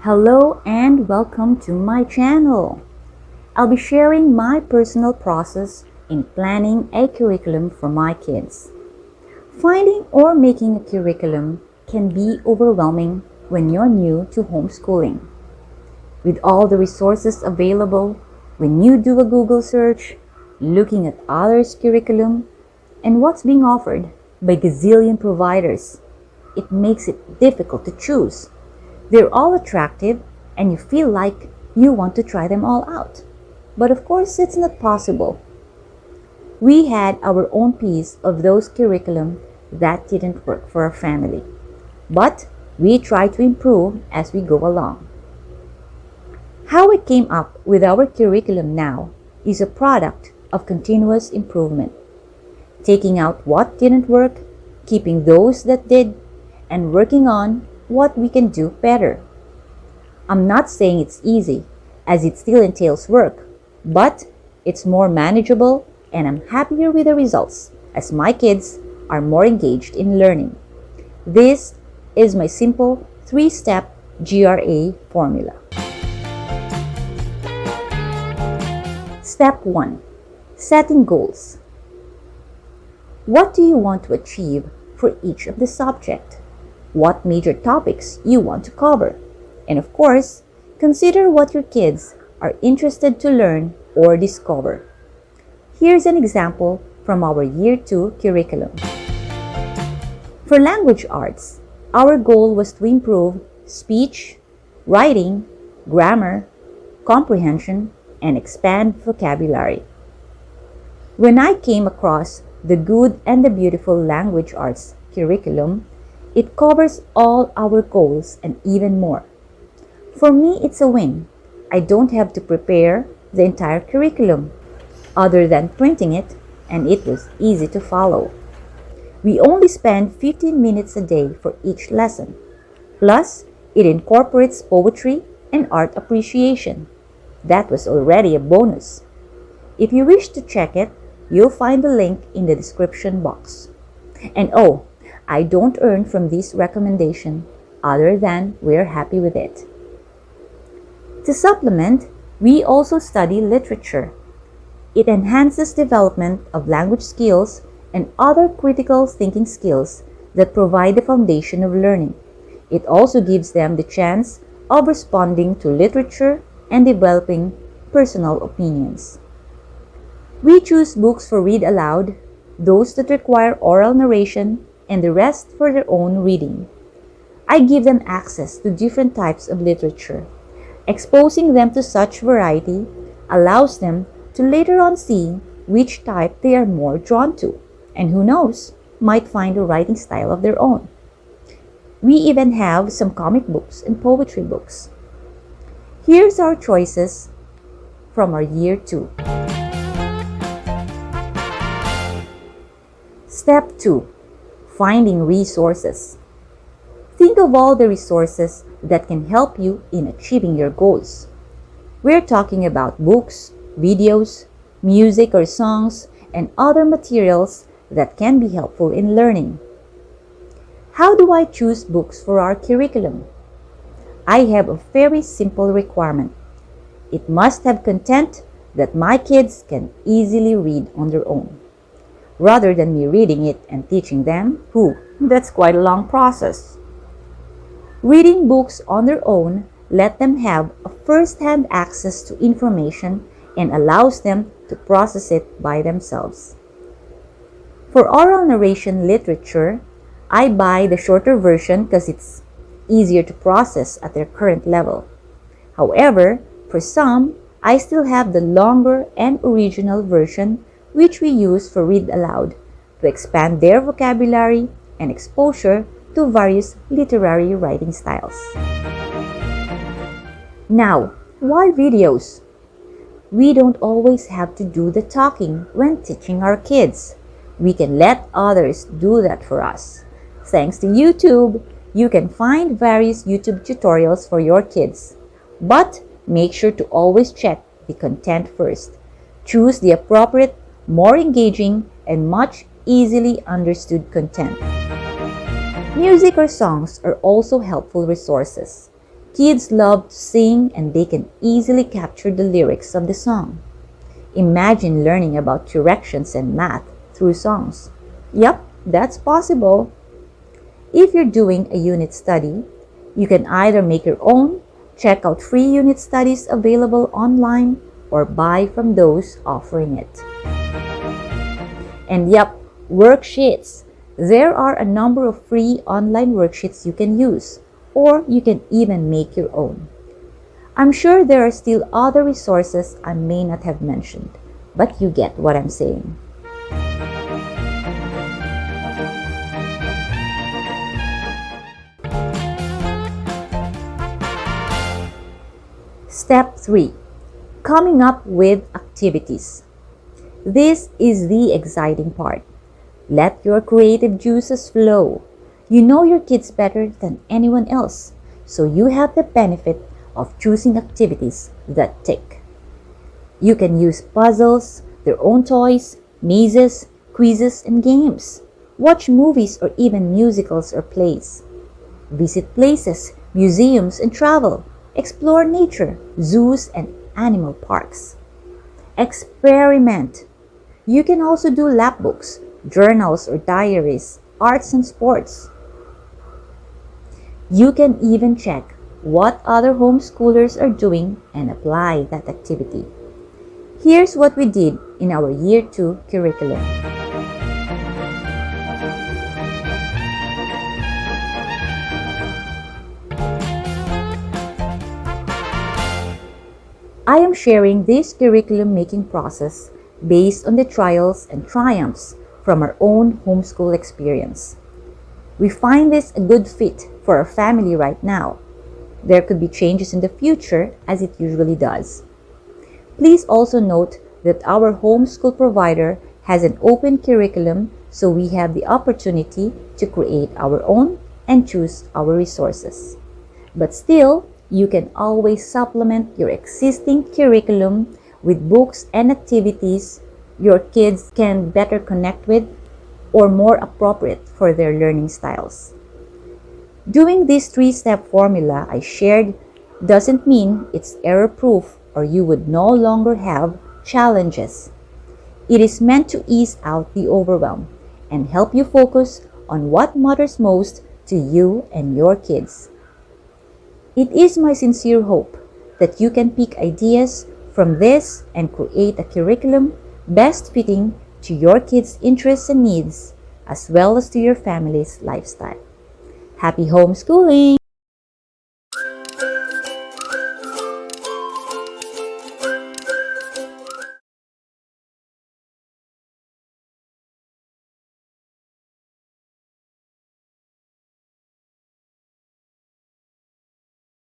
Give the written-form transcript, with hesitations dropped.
Hello and welcome to my channel. I'll be sharing my personal process in planning a curriculum for my kids. Finding or making a curriculum can be overwhelming when you're new to homeschooling. With all the resources available, when you do a Google search, looking at others' curriculum, and what's being offered by gazillion providers, it makes it difficult to choose. They're all attractive and you feel like you want to try them all out. But of course, it's not possible. We had our own piece of those curriculum that didn't work for our family. But we try to improve as we go along. How we came up with our curriculum now is a product of continuous improvement. Taking out what didn't work, keeping those that did, and working on what we can do better. I'm not saying it's easy, as it still entails work, but it's more manageable and I'm happier with the results as my kids are more engaged in learning. This is my simple 3-step GRA formula. Step 1. Setting goals. What do you want to achieve for each of the subject? What major topics you want to cover? And of course, consider what your kids are interested to learn or discover. Here's an example from our Year 2 curriculum. For language arts, our goal was to improve speech, writing, grammar, comprehension, and expand vocabulary. When I came across the Good and the Beautiful Language Arts curriculum, it covers all our goals and even more. For me, it's a win. I don't have to prepare the entire curriculum other than printing it, and it was easy to follow. We only spend 15 minutes a day for each lesson. Plus, it incorporates poetry and art appreciation. That was already a bonus. If you wish to check it, you'll find the link in the description box. And oh, I don't earn from this recommendation other than we're happy with it. To supplement, we also study literature. It enhances development of language skills and other critical thinking skills that provide the foundation of learning. It also gives them the chance of responding to literature and developing personal opinions. We choose books for read aloud, those that require oral narration, and the rest for their own reading. I give them access to different types of literature. Exposing them to such variety allows them to later on see which type they are more drawn to, and who knows, might find a writing style of their own. We even have some comic books and poetry books. Here's our choices from our Year 2. Step 2. Finding resources. Think of all the resources that can help you in achieving your goals. We're talking about books, videos, music or songs, and other materials that can be helpful in learning. How do I choose books for our curriculum? I have a very simple requirement. It must have content that my kids can easily read on their own, rather than me reading it and teaching them. That's quite a long process. Reading books on their own let them have a first-hand access to information and allows them to process it by themselves. For oral narration literature, I buy the shorter version because it's easier to process at their current level. However, for some, I still have the longer and original version which we use for read aloud to expand their vocabulary and exposure to various literary writing styles. Now, why videos? We don't always have to do the talking when teaching our kids. We can let others do that for us. Thanks to YouTube, you can find various YouTube tutorials for your kids. But make sure to always check the content first. Choose the appropriate, more engaging, and much easily understood content. Music or songs are also helpful resources. Kids love to sing and they can easily capture the lyrics of the song. Imagine learning about directions and math through songs. Yep, that's possible. If you're doing a unit study, you can either make your own, check out free unit studies available online, or buy from those offering it. And yep, worksheets. There are a number of free online worksheets you can use, or you can even make your own. I'm sure there are still other resources I may not have mentioned, but you get what I'm saying. Step 3. Coming up with activities. This is the exciting part. Let your creative juices flow. You know your kids better than anyone else, so you have the benefit of choosing activities that tick. You can use puzzles, their own toys, mazes, quizzes, and games. Watch movies or even musicals or plays. Visit places, museums, and travel. Explore nature, zoos, and animal parks. Experiment. You can also do lapbooks, journals or diaries, arts and sports. You can even check what other homeschoolers are doing and apply that activity. Here's what we did in our Year 2 curriculum. I am sharing this curriculum making process based on the trials and triumphs from our own homeschool experience. We find this a good fit for our family right now. There could be changes in the future, as it usually does. Please also note that our homeschool provider has an open curriculum, so we have the opportunity to create our own and choose our resources. But still, you can always supplement your existing curriculum with books and activities your kids can better connect with or more appropriate for their learning styles. Doing this 3-step formula I shared doesn't mean it's error-proof or you would no longer have challenges. It is meant to ease out the overwhelm and help you focus on what matters most to you and your kids. It is my sincere hope that you can pick ideas from this and create a curriculum best fitting to your kids' interests and needs, as well as to your family's lifestyle. Happy homeschooling!